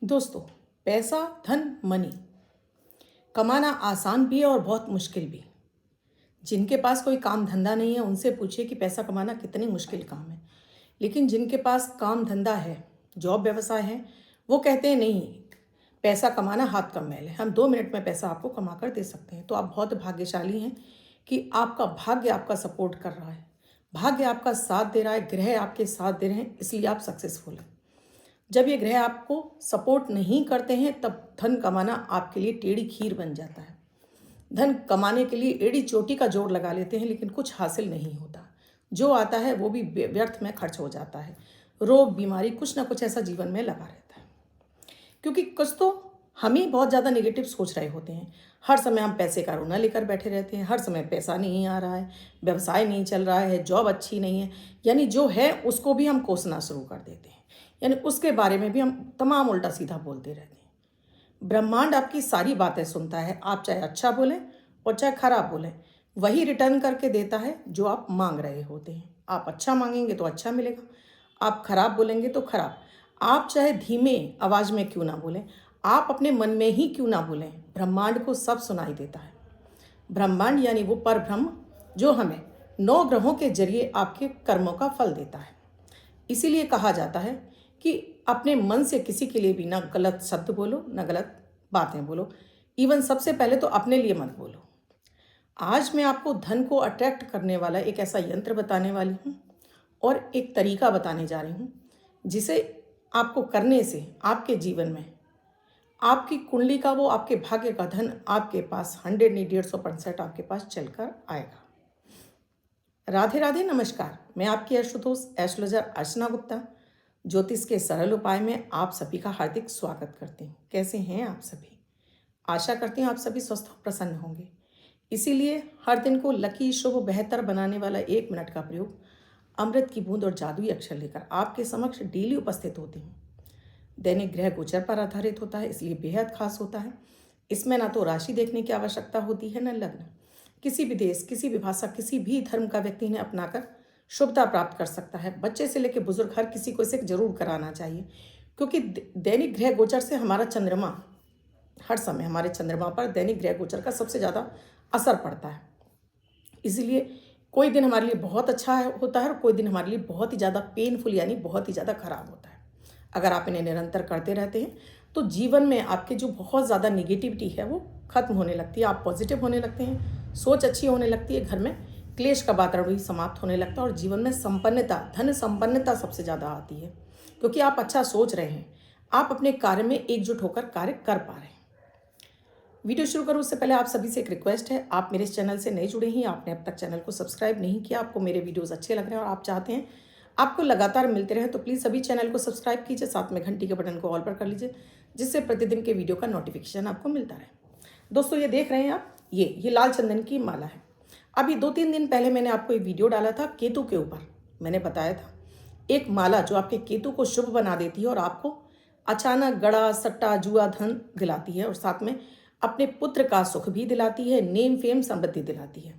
दोस्तों, पैसा, धन, मनी कमाना आसान भी है और बहुत मुश्किल भी। जिनके पास कोई काम धंधा नहीं है उनसे पूछिए कि पैसा कमाना कितनी मुश्किल काम है। लेकिन जिनके पास काम धंधा है, जॉब व्यवसाय है, वो कहते हैं नहीं, पैसा कमाना हाथ का मैल है, हम 2 मिनट में पैसा आपको कमा कर दे सकते हैं। तो आप बहुत भाग्यशाली हैं कि आपका भाग्य आपका सपोर्ट कर रहा है, भाग्य आपका साथ दे रहा है, ग्रह आपके साथ दे रहे हैं, इसलिए आप सक्सेसफुल हैं। जब ये ग्रह आपको सपोर्ट नहीं करते हैं तब धन कमाना आपके लिए टेढ़ी खीर बन जाता है। धन कमाने के लिए एड़ी चोटी का जोर लगा लेते हैं लेकिन कुछ हासिल नहीं होता। जो आता है वो भी व्यर्थ में खर्च हो जाता है। रोग बीमारी कुछ ना कुछ ऐसा जीवन में लगा रहता है, क्योंकि कुछ तो हम ही बहुत ज़्यादा नेगेटिव सोच रहे होते हैं। हर समय हम पैसे का रोना लेकर बैठे रहते हैं, हर समय पैसा नहीं आ रहा है, व्यवसाय नहीं चल रहा है, जॉब अच्छी नहीं है, यानी जो है उसको भी हम कोसना शुरू कर देते हैं, यानी उसके बारे में भी हम तमाम उल्टा सीधा बोलते रहते हैं। ब्रह्मांड आपकी सारी बातें सुनता है, आप चाहे अच्छा बोलें और चाहे खराब बोलें, वही रिटर्न करके देता है जो आप मांग रहे होते हैं। आप अच्छा मांगेंगे तो अच्छा मिलेगा, आप खराब बोलेंगे तो खराब। आप चाहे धीमे आवाज़ में क्यों ना बोलें, आप अपने मन में ही क्यों ना बोलें, ब्रह्मांड को सब सुनाई देता है। ब्रह्मांड यानी वो पर ब्रह्म जो हमें 9 ग्रहों के जरिए आपके कर्मों का फल देता है। इसीलिए कहा जाता है कि अपने मन से किसी के लिए भी ना गलत शब्द बोलो, ना गलत बातें बोलो, इवन सबसे पहले तो अपने लिए मत बोलो। आज मैं आपको धन को अट्रैक्ट करने वाला एक ऐसा यंत्र बताने वाली हूँ और एक तरीका बताने जा रही हूँ जिसे आपको करने से आपके जीवन में आपकी कुंडली का वो आपके भाग्य का धन आपके पास 100 नहीं 150% आपके पास चलकर आएगा। राधे राधे, नमस्कार। मैं आपकी आशुतोष एस्ट्रोलॉजर अर्चना गुप्ता ज्योतिष के सरल उपाय में आप सभी का हार्दिक स्वागत करती हूँ। कैसे हैं आप सभी? आशा करती हूँ आप सभी स्वस्थ और प्रसन्न होंगे। इसीलिए हर दिन को लकी, शुभ, बेहतर बनाने वाला 1 मिनट का प्रयोग अमृत की बूंद और जादुई अक्षर लेकर आपके समक्ष डेली उपस्थित होती हूँ। दैनिक ग्रह गोचर पर आधारित होता है, इसलिए बेहद खास होता है। इसमें ना तो राशि देखने की आवश्यकता होती है, न लग्न। किसी भी देश, किसी भी भाषा, किसी भी धर्म का व्यक्ति इन्हें अपनाकर शुभता प्राप्त कर सकता है। बच्चे से लेकर बुजुर्ग हर किसी को इसे जरूर कराना चाहिए, क्योंकि दैनिक ग्रह गोचर से हमारा चंद्रमा, हर समय हमारे चंद्रमा पर दैनिक ग्रह गोचर का सबसे ज़्यादा असर पड़ता है। इसीलिए कोई दिन हमारे लिए बहुत अच्छा होता है और कोई दिन हमारे लिए बहुत ही ज़्यादा पेनफुल यानी बहुत ही ज़्यादा खराब होता है। अगर आप इन्हें निरंतर करते रहते हैं तो जीवन में आपके जो बहुत ज़्यादा निगेटिविटी है वो खत्म होने लगती है, आप पॉजिटिव होने लगते हैं, सोच अच्छी होने लगती है, घर में क्लेश का वातावरण भी समाप्त होने लगता है और जीवन में संपन्नता, धन संपन्नता सबसे ज़्यादा आती है, क्योंकि आप अच्छा सोच रहे हैं, आप अपने कार्य में एकजुट होकर कार्य कर पा रहे हैं। वीडियो शुरू करूँ उससे पहले आप सभी से एक रिक्वेस्ट है, आप मेरे इस चैनल से नए जुड़े हैं, आपने अब तक चैनल को सब्सक्राइब नहीं किया, आपको मेरे वीडियोज़ अच्छे लग रहे हैं और आप चाहते हैं आपको लगातार मिलते रहे, तो प्लीज़ सभी चैनल को सब्सक्राइब कीजिए, साथ में घंटी के बटन को ऑल पर कर लीजिए, जिससे प्रतिदिन के वीडियो का नोटिफिकेशन आपको मिलता रहे। दोस्तों, ये देख रहे हैं आप, ये लाल चंदन की माला है। अभी 2-3 दिन पहले मैंने आपको एक वीडियो डाला था केतु के ऊपर। मैंने बताया था एक माला जो आपके केतु को शुभ बना देती है और आपको अचानक गड़ा, सट्टा, जुआ, धन दिलाती है और साथ में अपने पुत्र का सुख भी दिलाती है, नेम फेम समृद्धि दिलाती है।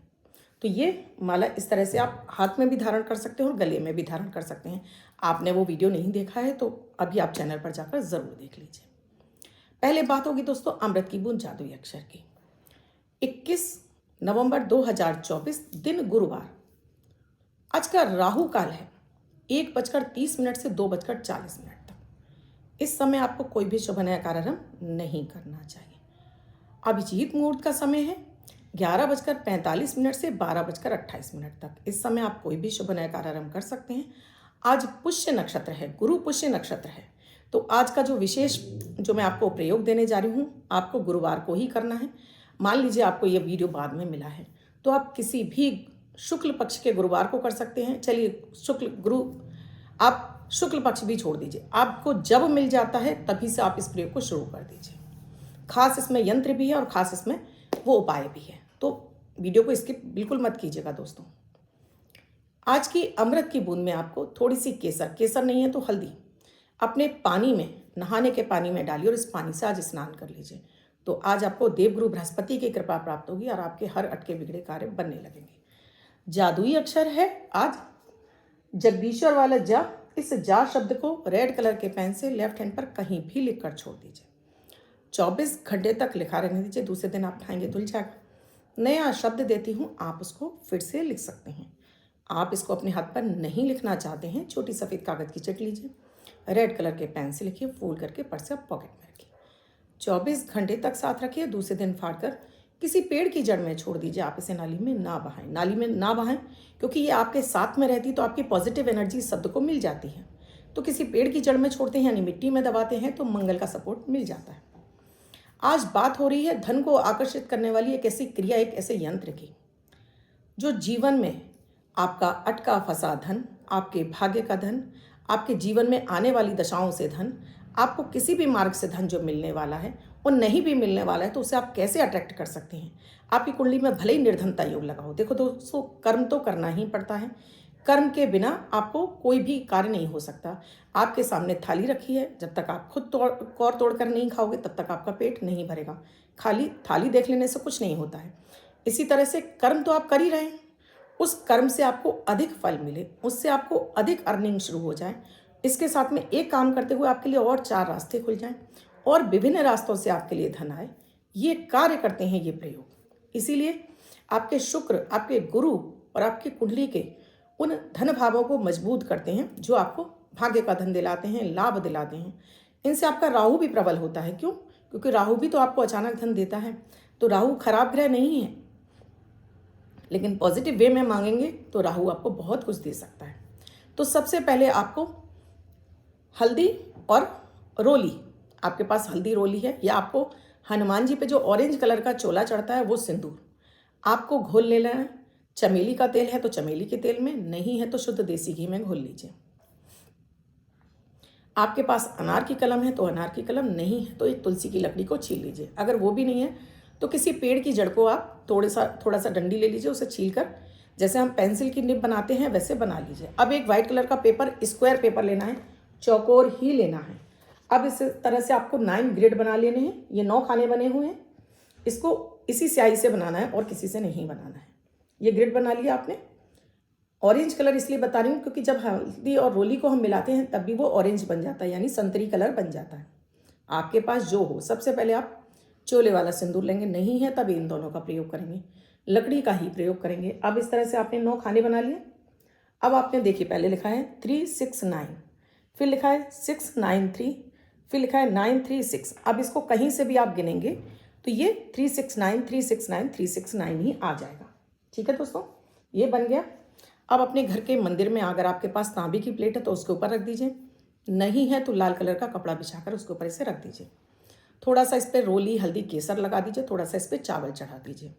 तो ये माला इस तरह से आप हाथ में भी धारण कर सकते हैं और गले में भी धारण कर सकते हैं। आपने वो वीडियो नहीं देखा है तो अभी आप चैनल पर जाकर ज़रूर देख लीजिए। पहले बात होगी दोस्तों अमृत की बूंद जादुई अक्षर की। 21 नवंबर 2024 दिन गुरुवार। आज का राहु काल है 1:30 से 2:40 तक। इस समय आपको कोई भी शुभ नया कार्यारंभ नहीं करना चाहिए। अभिजीत मुहूर्त का समय है 11:45 से 12:28 तक। इस समय आप कोई भी शुभ नया कार्यारंभ कर सकते हैं। आज पुष्य नक्षत्र है, गुरु पुष्य नक्षत्र है, तो आज का जो विशेष जो मैं आपको प्रयोग देने जा रही हूँ आपको गुरुवार को ही करना है। मान लीजिए आपको ये वीडियो बाद में मिला है तो आप किसी भी शुक्ल पक्ष के गुरुवार को कर सकते हैं। चलिए आप शुक्ल पक्ष भी छोड़ दीजिए, आपको जब मिल जाता है तभी से आप इस प्रयोग को शुरू कर दीजिए। खास इसमें यंत्र भी है और खास इसमें वो उपाय भी है, तो वीडियो को स्किप बिल्कुल मत कीजिएगा दोस्तों। आज की अमृत की बूंद में आपको थोड़ी सी केसर नहीं है तो हल्दी अपने पानी में, नहाने के पानी में डालिए और इस पानी से आज स्नान कर लीजिए। तो आज आपको देवगुरु बृहस्पति की कृपा प्राप्त होगी और आपके हर अटके बिगड़े कार्य बनने लगेंगे। जादुई अक्षर है आज जगदीश्वर वाला ज इस जा शब्द को रेड कलर के पेन से लेफ्ट हैंड पर कहीं भी लिख कर छोड़ दीजिए। 24 घंटे तक लिखा रहने दीजिए, दूसरे दिन आप खाएंगे धुल जाएगा। नया शब्द देती हूँ, आप उसको फिर से लिख सकते हैं। आप इसको अपने हाथ पर नहीं लिखना चाहते हैं, छोटी सफ़ेद कागज़ की चिट लीजिए, रेड कलर के पेन से लिखिए, फोल्ड करके पर्स से पॉकेट में रखिए। 24 घंटे तक साथ रखिए, दूसरे दिन फाड़ कर किसी पेड़ की जड़ में छोड़ दीजिए। आप इसे नाली में ना बहाएं, नाली में ना बहाएं क्योंकि ये आपके साथ में रहती तो आपकी पॉजिटिव एनर्जी शब्द को मिल जाती है। तो किसी पेड़ की जड़ में छोड़ते हैं यानी मिट्टी में दबाते हैं तो मंगल का सपोर्ट मिल जाता है। आज बात हो रही है धन को आकर्षित करने वाली एक ऐसी क्रिया, एक ऐसे यंत्र की जो जीवन में आपका अटका फंसा धन, आपके भाग्य का धन, आपके जीवन में आने वाली दशाओं से धन, आपको किसी भी मार्ग से धन जो मिलने वाला है और नहीं भी मिलने वाला है तो उसे आप कैसे अट्रैक्ट कर सकते हैं। आपकी कुंडली में भले ही निर्धनता योग लगा हो, देखो दोस्तों कर्म तो करना ही पड़ता है। कर्म के बिना आपको कोई भी कार्य नहीं हो सकता। आपके सामने थाली रखी है, जब तक आप खुद कौर तोड़ कर नहीं खाओगे तब तक आपका पेट नहीं भरेगा। खाली थाली देख लेने से कुछ नहीं होता है। इसी तरह से कर्म तो आप कर ही रहे हैं, उस कर्म से आपको अधिक फल मिले, उससे आपको अधिक अर्निंग शुरू हो जाए। इसके साथ में एक काम करते हुए आपके लिए और 4 रास्ते खुल जाएं और विभिन्न रास्तों से आपके लिए धन आए। ये कार्य करते हैं ये प्रयोग। इसीलिए आपके शुक्र, आपके गुरु और आपकी कुंडली के उन धन भावों को मजबूत करते हैं जो आपको भाग्य का धन दिलाते हैं, लाभ दिलाते हैं। इनसे आपका राहु भी प्रबल होता है। क्यों? क्योंकि राहु भी तो आपको अचानक धन देता है। तो राहु खराब ग्रह नहीं है, लेकिन पॉजिटिव वे में मांगेंगे तो राहु आपको बहुत कुछ दे सकता है। तो सबसे पहले आपको हल्दी और रोली, आपके पास हल्दी रोली है या आपको हनुमान जी पे जो ऑरेंज कलर का चोला चढ़ता है वो सिंदूर आपको घोल ले लेना है। चमेली का तेल है तो चमेली के तेल में, नहीं है तो शुद्ध देसी घी में घोल लीजिए। आपके पास अनार की कलम है तो अनार की कलम, नहीं है तो एक तुलसी की लकड़ी को छील लीजिए। अगर वो भी नहीं है तो किसी पेड़ की जड़ को आप थोड़ा सा डंडी ले लीजिए, उसे छील कर जैसे हम पेंसिल की निब बनाते हैं वैसे बना लीजिए। अब एक वाइट कलर का पेपर, स्क्वायर पेपर लेना है, चौकोर ही लेना है। अब इस तरह से आपको 9 ग्रिड बना लेने हैं। ये 9 खाने बने हुए हैं, इसको इसी स्याही से बनाना है और किसी से नहीं बनाना है। ये ग्रिड बना लिया आपने। ऑरेंज कलर इसलिए बता रही हूँ क्योंकि जब हल्दी और रोली को हम मिलाते हैं तब भी वो ऑरेंज बन जाता है, यानी संतरी कलर बन जाता है। आपके पास जो हो, सबसे पहले आप चोले वाला सिंदूर लेंगे, नहीं है तब इन दोनों का प्रयोग करेंगे, लकड़ी का ही प्रयोग करेंगे। अब इस तरह से आपने 9 खाने बना लिए। अब आपने देखिए पहले लिखा है 369, फिर लिखा है 693, फिर लिखा है 936। अब इसको कहीं से भी आप गिनेंगे तो ये 369 369 369 ही आ जाएगा। ठीक है दोस्तों, ये बन गया। अब अपने घर के मंदिर में अगर आपके पास तांबे की प्लेट है तो उसके ऊपर रख दीजिए, नहीं है तो लाल कलर का कपड़ा बिछाकर उसके ऊपर इसे रख दीजिए। थोड़ा सा इस पर रोली, हल्दी, केसर लगा दीजिए, थोड़ा सा इस पर चावल चढ़ा दीजिए।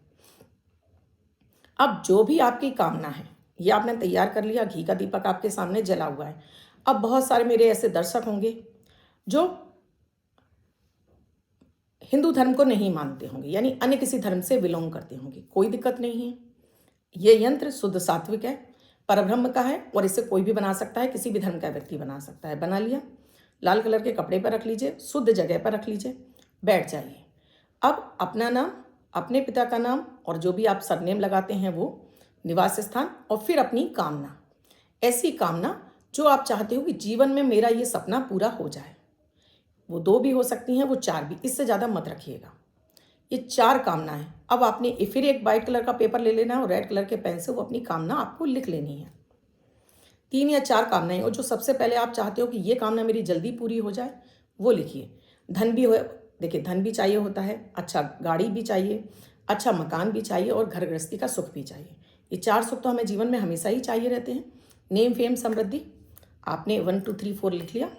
अब जो भी आपकी कामना है ये आपने तैयार कर लिया, घी का दीपक आपके सामने जला हुआ है। अब बहुत सारे मेरे ऐसे दर्शक होंगे जो हिंदू धर्म को नहीं मानते होंगे, यानी अन्य किसी धर्म से बिलोंग करते होंगे। कोई दिक्कत नहीं है, ये यंत्र शुद्ध सात्विक है, परब्रह्म का है और इसे कोई भी बना सकता है, किसी भी धर्म का व्यक्ति बना सकता है। बना लिया, लाल कलर के कपड़े पर रख लीजिए, शुद्ध जगह पर रख लीजिए, बैठ जाइए। अब अपना नाम, अपने पिता का नाम और जो भी आप सरनेम लगाते हैं वो, निवास स्थान और फिर अपनी कामना, ऐसी कामना जो आप चाहते हो कि जीवन में मेरा ये सपना पूरा हो जाए। वो 2 भी हो सकती हैं, वो 4 भी, इससे ज़्यादा मत रखिएगा। ये 4 कामना है। अब आपने फिर एक वाइट कलर का पेपर ले लेना है और रेड कलर के पेन से वो अपनी कामना आपको लिख लेनी है। 3 या 4 कामनाएं, और जो सबसे पहले आप चाहते हो कि ये कामना मेरी जल्दी पूरी हो जाए वो लिखिए। धन भी हो, देखिए धन भी चाहिए होता है, अच्छा गाड़ी भी चाहिए, अच्छा मकान भी चाहिए और घर गृहस्थी का सुख भी चाहिए। ये 4 सुख तो हमें जीवन में हमेशा ही चाहिए रहते हैं। नेम, फेम, समृद्धि, आपने 1 2 3 4 लिख लिया।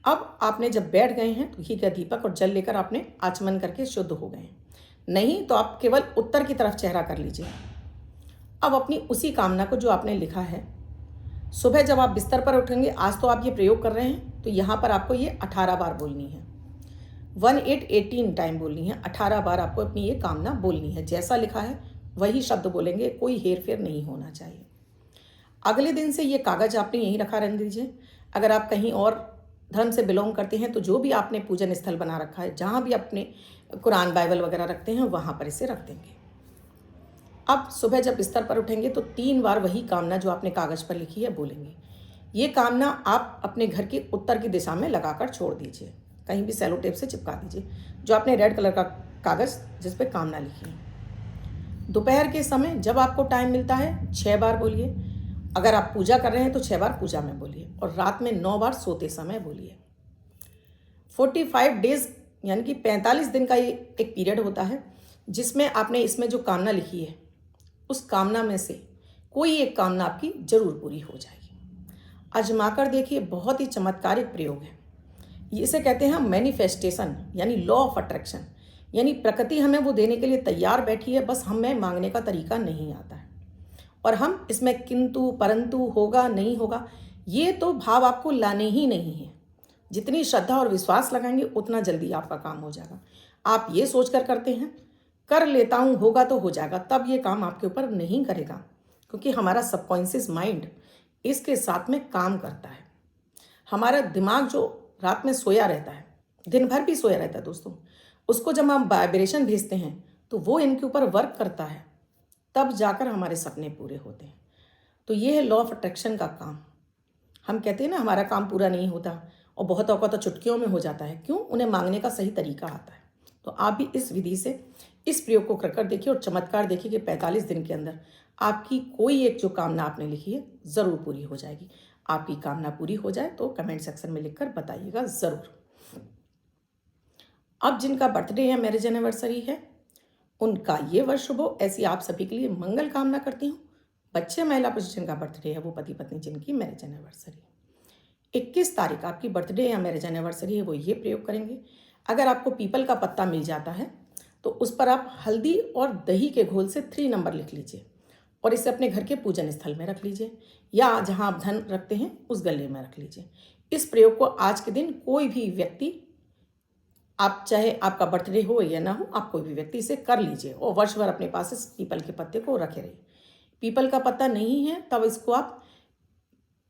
अब आपने जब बैठ गए हैं तो घी का दीपक और जल लेकर आपने आचमन करके शुद्ध हो गए हैं। नहीं तो आप केवल उत्तर की तरफ चेहरा कर लीजिए। अब अपनी उसी कामना को जो आपने लिखा है, सुबह जब आप बिस्तर पर उठेंगे, आज तो आप ये प्रयोग कर रहे हैं तो यहाँ पर आपको ये 18 बार बोलनी है। 18 टाइम बोलनी है, 18 बार आपको अपनी ये कामना बोलनी है। जैसा लिखा है वही शब्द बोलेंगे, कोई हेर फेर नहीं होना चाहिए। अगले दिन से ये कागज़ आपने यहीं रखा रहने दीजिए। अगर आप कहीं और धर्म से बिलोंग करते हैं तो जो भी आपने पूजन स्थल बना रखा है, जहाँ भी अपने कुरान, बाइबल वगैरह रखते हैं, वहाँ पर इसे रख देंगे। अब सुबह जब बिस्तर पर उठेंगे तो 3 बार वही कामना जो आपने कागज़ पर लिखी है बोलेंगे। ये कामना आप अपने घर की उत्तर की दिशा में लगाकर छोड़ दीजिए, कहीं भी सेलो टेप से चिपका दीजिए, जो आपने रेड कलर का कागज़ जिस पे कामना लिखी है। दोपहर के समय जब आपको टाइम मिलता है 6 बार बोलिए। अगर आप पूजा कर रहे हैं तो 6 बार पूजा में बोलिए, और रात में 9 बार सोते समय बोलिए। 45 डेज़ यानी कि 45 दिन का ये एक पीरियड होता है, जिसमें आपने इसमें जो कामना लिखी है उस कामना में से कोई एक कामना आपकी जरूर पूरी हो जाएगी। आजमाकर देखिए, बहुत ही चमत्कारिक प्रयोग है। इसे कहते हैं मैनिफेस्टेशन, यानी लॉ ऑफ अट्रैक्शन। यानी प्रकृति हमें वो देने के लिए तैयार बैठी है, बस हमें मांगने का तरीका नहीं आता है। और हम इसमें किंतु परंतु, होगा नहीं होगा, ये तो भाव आपको लाने ही नहीं है। जितनी श्रद्धा और विश्वास लगाएंगे उतना जल्दी आपका काम हो जाएगा। आप ये सोचकर करते हैं कर लेता हूँ, होगा तो हो जाएगा, तब ये काम आपके ऊपर नहीं करेगा, क्योंकि हमारा सबकॉन्शियस माइंड इसके साथ में काम करता है। हमारा दिमाग जो रात में सोया रहता है, दिन भर भी सोया रहता है दोस्तों, उसको जब हम वाइब्रेशन भेजते हैं तो वो इनके ऊपर वर्क करता है, तब जाकर हमारे सपने पूरे होते हैं। तो ये है लॉ ऑफ अट्रैक्शन का काम। हम कहते हैं ना हमारा काम पूरा नहीं होता, और बहुत औका तो चुटकियों में हो जाता है। क्यों? उन्हें मांगने का सही तरीका आता है। तो आप भी इस विधि से इस प्रयोग को कर देखिए और चमत्कार देखिए कि 45 दिन के अंदर आपकी कोई एक जो कामना आपने लिखी है ज़रूर पूरी हो जाएगी। आपकी कामना पूरी हो जाए तो कमेंट सेक्शन में लिखकर बताइएगा ज़रूर। अब जिनका बर्थडे या मैरिज एनिवर्सरी है उनका ये वर्ष शुभ हो, ऐसी आप सभी के लिए मंगल कामना करती हूँ। बच्चे महिला पुरुष जिनका बर्थडे है, वो पति पत्नी जिनकी मैरिज एनिवर्सरी 21 तारीख आपकी बर्थडे या मैरिज एनिवर्सरी है, वो ये प्रयोग करेंगे। अगर आपको पीपल का पत्ता मिल जाता है तो उस पर आप हल्दी और दही के घोल से 3 नंबर लिख लीजिए और इसे अपने घर के पूजन स्थल में रख लीजिए, या जहां आप धन रखते हैं उस गले में रख लीजिए। इस प्रयोग को आज के दिन कोई भी व्यक्ति, आप चाहे आपका बर्थडे हो या ना हो, आप कोई भी व्यक्ति इसे कर लीजिए और वर्ष भर अपने पास इस पीपल के पत्ते को रखे रहिए। पीपल का पत्ता नहीं है तब इसको आप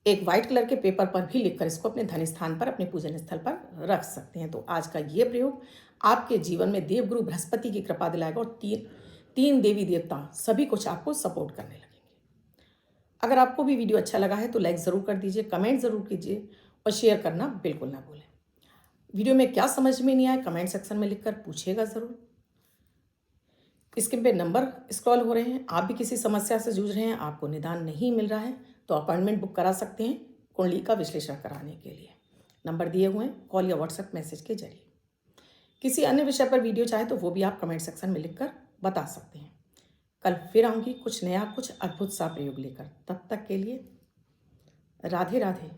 एक वाइट कलर के पेपर पर भी लिखकर इसको अपने धन स्थान पर, अपने पूजन स्थल पर रख सकते हैं। तो आज का ये प्रयोग आपके जीवन में देवगुरु बृहस्पति की कृपा दिलाएगा और तीन देवी देवता सभी कुछ आपको सपोर्ट करने लगेंगे। अगर आपको भी वीडियो अच्छा लगा है तो लाइक ज़रूर कर दीजिए, कमेंट ज़रूर कीजिए और शेयर करना बिल्कुल ना भूलें। वीडियो में क्या समझ में नहीं आया कमेंट सेक्शन में लिखकर पूछिएगा ज़रूर। स्क्रीन पे नंबर स्क्रॉल हो रहे हैं, आप भी किसी समस्या से जूझ रहे हैं, आपको निदान नहीं मिल रहा है तो अपॉइंटमेंट बुक करा सकते हैं कुंडली का विश्लेषण कराने के लिए। नंबर दिए हुए हैं, कॉल या व्हाट्सएप मैसेज के जरिए। किसी अन्य विषय पर वीडियो चाहे तो वो भी आप कमेंट सेक्शन में लिखकर बता सकते हैं। कल फिर आऊँगी कुछ नया, कुछ अद्भुत सा प्रयोग लेकर। तब तक के लिए राधे राधे।